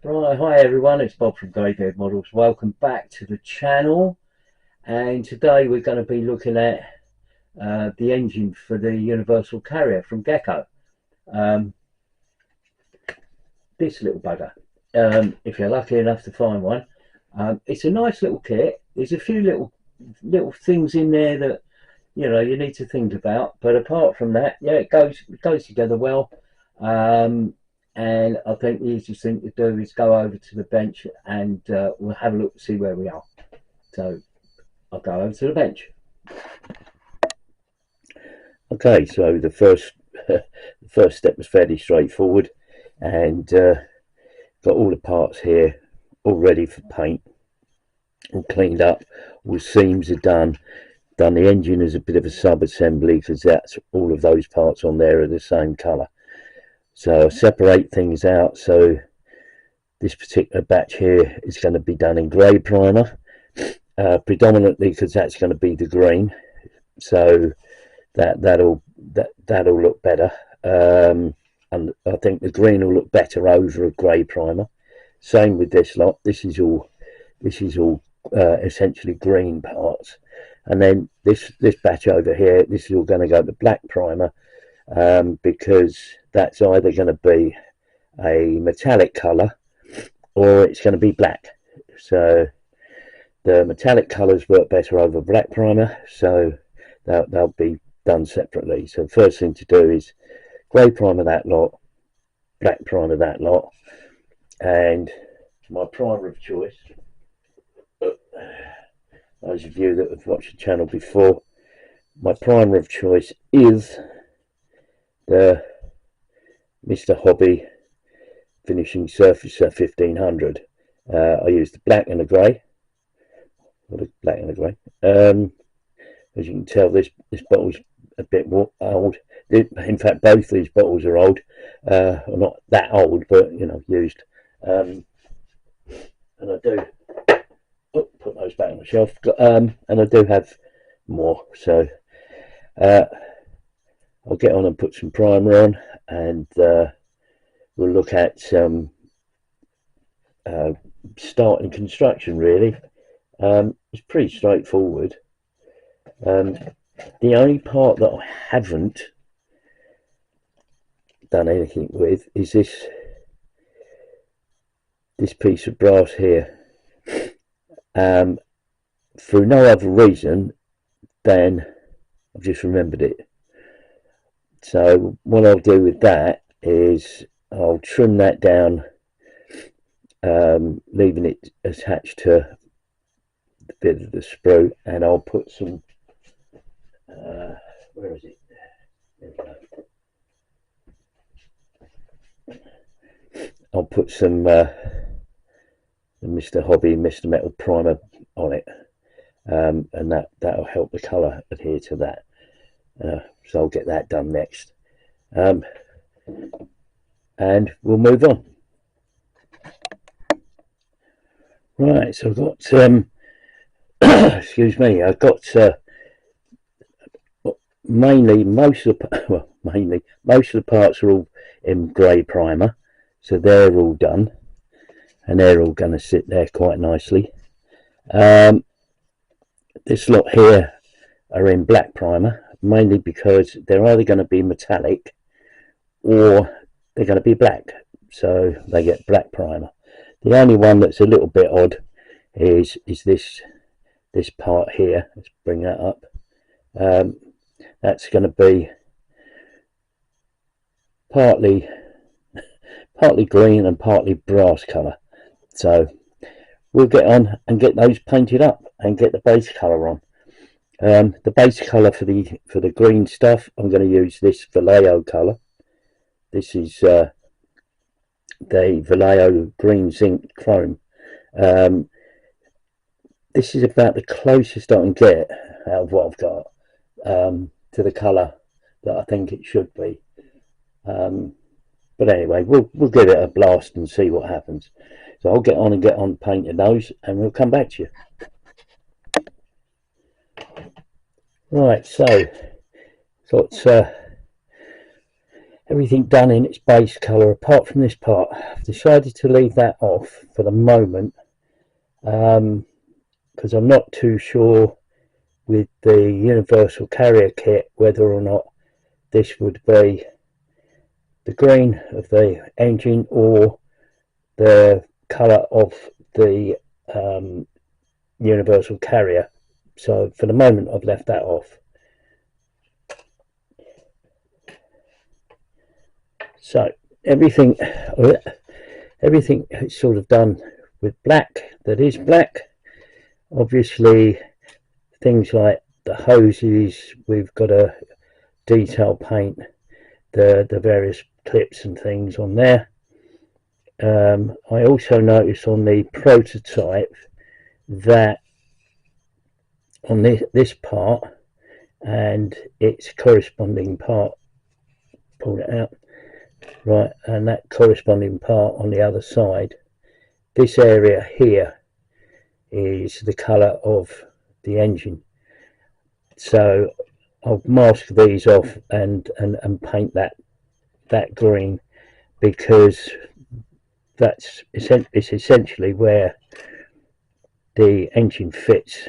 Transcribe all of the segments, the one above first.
Right, hi everyone, it's Bob from Greybeard Models. Welcome back to the channel. And today we're going to be looking at the engine for the Universal Carrier from Gecko. Um, this little bugger, if you're lucky enough to find one. It's a nice little kit. There's a few little things in there that you need to think about, but apart from that, yeah, it goes together well. Um, and I think the easiest thing to do is go over to the bench and we'll have a look to see where we are. So I'll go over to the bench. Okay, so the first step was fairly straightforward, and got all the parts here all ready for paint, all cleaned up. All the seams are done. Done the engine as a bit of a sub assembly because that's all of those parts on there are the same colour. So I separate things out. So this particular batch here is going to be done in grey primer, predominantly because that's going to be the green. So that'll look better, and I think the green will look better over a grey primer. Same with this lot. This is all essentially green parts, and then this batch over here, this is all going to go to black primer, because that's either going to be a metallic colour or it's going to be black. So the metallic colours work better over black primer, so they'll be done separately. So the first thing to do is grey primer that lot, black primer that lot, and my primer of choice, those of you that have watched the channel before, my primer of choice is the Mr. Hobby Finishing Surfacer 1500. I used the black and the grey, as you can tell, this bottle's a bit more old. In fact, both these bottles are old. Not that old, but used. And I do put those back on the shelf. And I do have more, so I'll get on and put some primer on, and we'll look at starting construction. Really, it's pretty straightforward. The only part that I haven't done anything with is this piece of brass here, for no other reason than I've just remembered it. So what I'll do with that is I'll trim that down, leaving it attached to the bit of the sprue, and I'll put some where is it? There we go. I'll put some Mr. Hobby Mr. Metal primer on it, and that'll help the colour adhere to that. So I'll get that done next, and we'll move on. Right, so I've got excuse me, I've got mainly most of the parts are all in grey primer, so they're all done, and they're all going to sit there quite nicely. This lot here are in black primer, mainly because they're either going to be metallic or they're going to be black, so they get black primer. The only one that's a little bit odd is this part here. Let's bring that up. That's going to be partly green and partly brass colour. So we'll get on and get those painted up and get the base colour on. The base colour for the green stuff, I'm going to use this Vallejo colour. This is the Vallejo Green Zinc Chrome. This is about the closest I can get out of what I've got to the colour that I think it should be. But anyway, we'll give it a blast and see what happens. So I'll get on painting those, and we'll come back to you. Right, so got everything done in its base colour apart from this part. I've decided to leave that off for the moment because I'm not too sure with the universal carrier kit whether or not this would be the green of the engine or the colour of the universal carrier. So for the moment I've left that off. So everything is sort of done with black, that is black. Obviously things like the hoses, we've got to detail paint the various clips and things on there. I also noticed on the prototype that on this part and its corresponding part, pull it out, right, and that corresponding part on the other side, this area here is the colour of the engine. So I'll mask these off and paint that green, because it's essentially where the engine fits.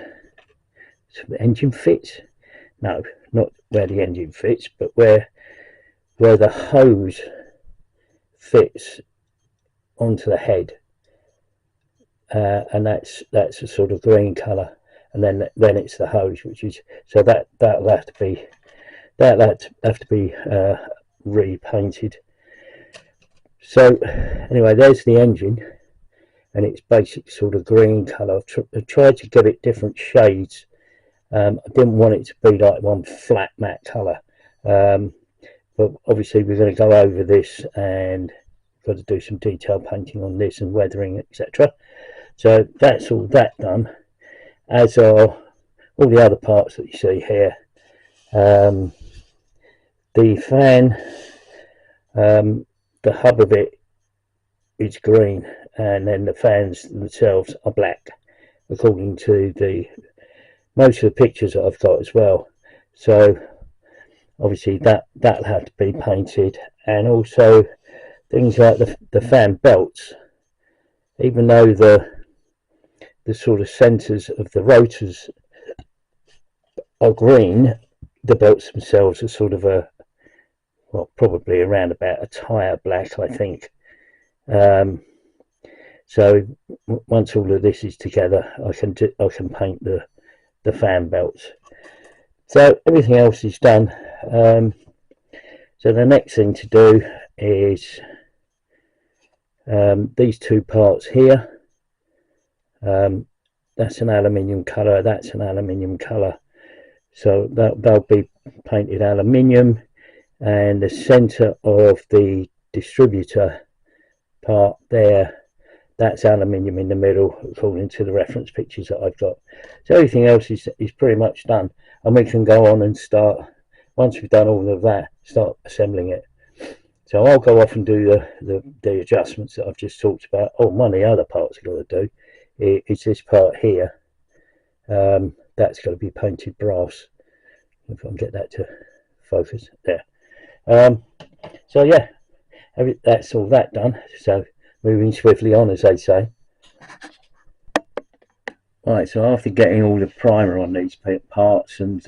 So the engine fits? No, not where the engine fits, but where the hose fits onto the head, and that's a sort of green colour, and then it's the hose, which is, so that'll have to be repainted. So anyway, there's the engine and its basic sort of green colour. I've tried to give it different shades. I didn't want it to be like one flat matte colour, but obviously we're going to go over this and got to do some detail painting on this and weathering, etc. So that's all that done, as are all the other parts that you see here. The fan, the hub of it is green, and then the fans themselves are black, according to most of the pictures that I've got as well. So obviously that'll have to be painted, and also things like the fan belts, even though the sort of centres of the rotors are green, the belts themselves are sort of probably around about a tyre black, I think. So once all of this is together, I can paint the fan belts. So everything else is done. So the next thing to do is these two parts here. That's an aluminium colour, that's an aluminium colour, so they'll be painted aluminium, and the centre of the distributor part there, that's aluminium in the middle, according to the reference pictures that I've got. So everything else is pretty much done, and we can go on and start, once we've done all of that, start assembling it. So I'll go off and do the adjustments that I've just talked about. Oh, one of the other parts I've got to do is this part here. That's got to be painted brass, if I can get that to focus there. So yeah, that's all that done. So moving swiftly on, as they say. Right, so after getting all the primer on these parts and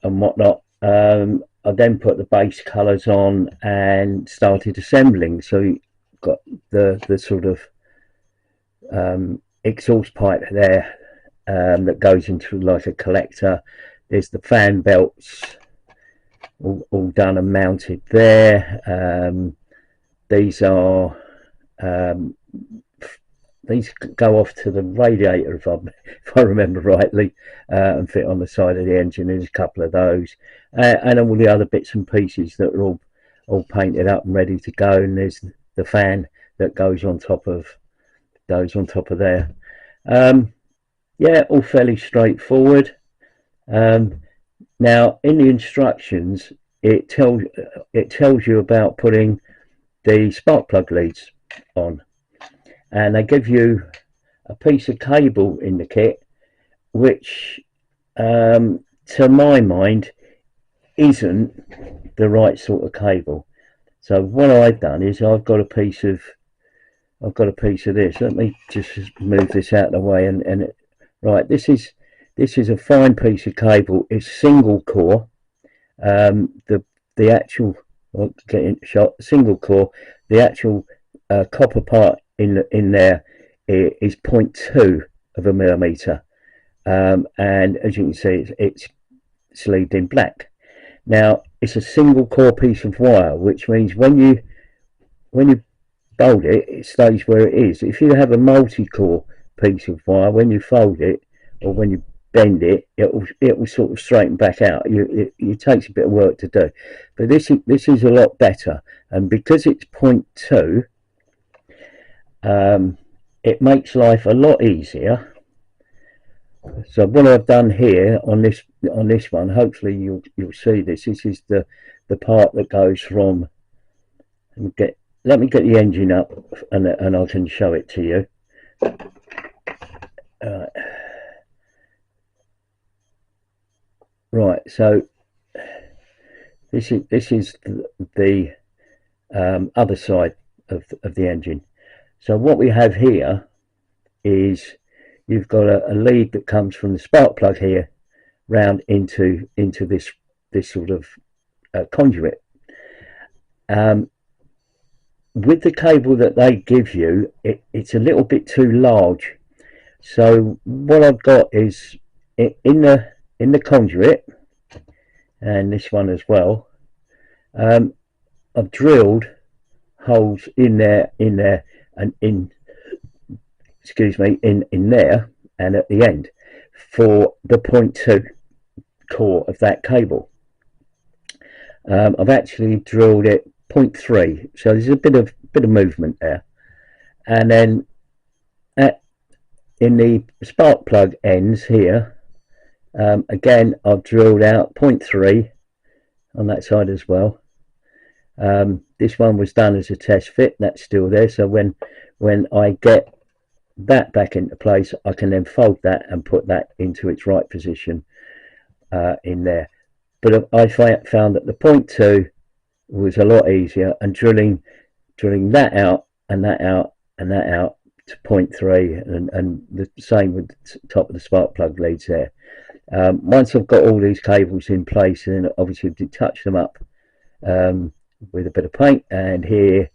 whatnot, I then put the base colours on and started assembling. So you got the sort of exhaust pipe there that goes into like a collector. There's the fan belts all done and mounted there. These are these go off to the radiator, if I remember rightly, and fit on the side of the engine. There's a couple of those, and all the other bits and pieces that are all painted up and ready to go. And there's the fan that goes on top of there. Yeah, all fairly straightforward. Now in the instructions it tells you about putting the spark plug leads on, and they give you a piece of cable in the kit which to my mind isn't the right sort of cable. So what I've done is I've got a piece of this. Let me just move this out of the way, right, this is a fine piece of cable. It's single core. The actual, getting shot, single core. The actual copper part in there is 0.2 of a millimeter, and as you can see, it's sleeved in black. Now it's a single core piece of wire, which means when you fold it, it stays where it is. If you have a multi-core piece of wire, when you fold it or when you bend it, it will sort of straighten back out. It takes a bit of work to do, but this is a lot better, and because it's 0.2, it makes life a lot easier. So what I've done here on this one, hopefully you'll see this. This is the part that goes from. Let me get the engine up, and I can show it to you. Right. So this is the other side of the engine. So what we have here is you've got a lead that comes from the spark plug here round into this sort of conduit. With the cable that they give you, it's a little bit too large. So what I've got is in the conduit, and this one as well, I've drilled holes in there, and excuse me, in there and at the end for the 0.2 core of that cable. I've actually drilled it 0.3, so there's a bit of movement there, and then in the spark plug ends here, again I've drilled out 0.3 on that side as well. This one was done as a test fit, that's still there, so when I get that back into place, I can then fold that and put that into its right position in there. But I found that the 0.2 was a lot easier, and drilling that out and that out and that out to 0.3, and the same with the top of the spark plug leads there. Once I've got all these cables in place, and then obviously detach them up with a bit of paint, and here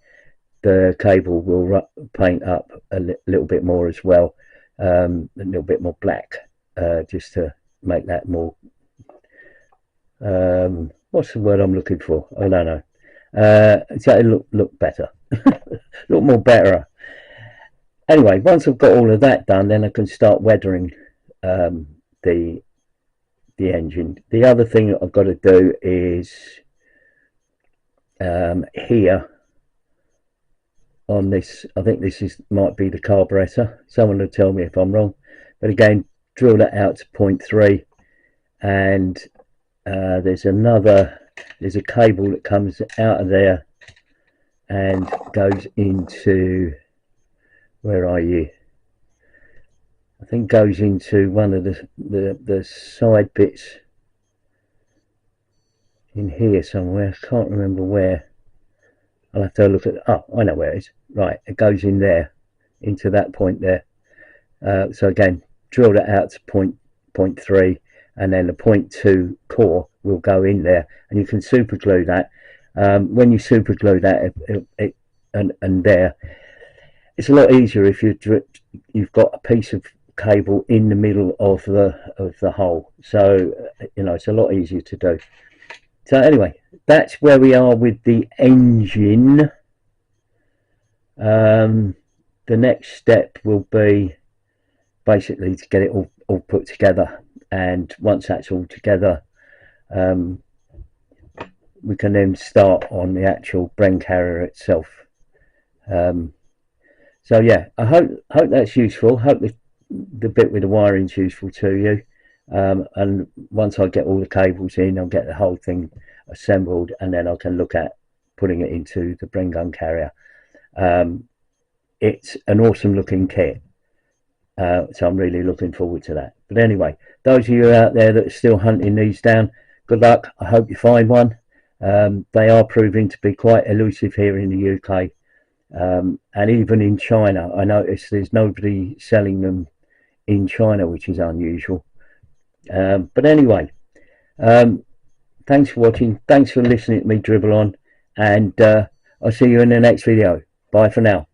the cable will paint up a little bit more as well, a little bit more black, just to make that more, what's the word I'm looking for? I don't know. So look better, look more better. Anyway, once I've got all of that done, then I can start weathering the engine. The other thing that I've got to do is here on this, I think this might be the carburetor. Someone will tell me if I'm wrong, but again, drill that out to 0.3, and there's a cable that comes out of there and goes into, where are you? I think goes into one of the side bits in here somewhere. I can't remember where. I'll have to look at. Oh, I know where it is. Right, it goes in there, into that point there. So again, drill that out to 0.3, and then the 0.2 core will go in there, and you can super glue that. When you super glue that, and there, it's a lot easier if you've got a piece of cable in the middle of the hole. So it's a lot easier to do. So anyway, that's where we are with the engine. The next step will be basically to get it all put together, and once that's all together, we can then start on the actual Bren carrier itself. So yeah, I hope that's useful. Hope the bit with the wiring is useful to you. And once I get all the cables in, I'll get the whole thing assembled, and then I can look at putting it into the Bren gun carrier. It's an awesome looking kit, so I'm really looking forward to that. But anyway, those of you out there that are still hunting these down, good luck. I hope you find one, They are proving to be quite elusive here in the UK, and even in China. I noticed there's nobody selling them in China, which is unusual. But anyway, um, thanks for watching. Thanks for listening to me dribble on, and I'll see you in the next video. Bye for now.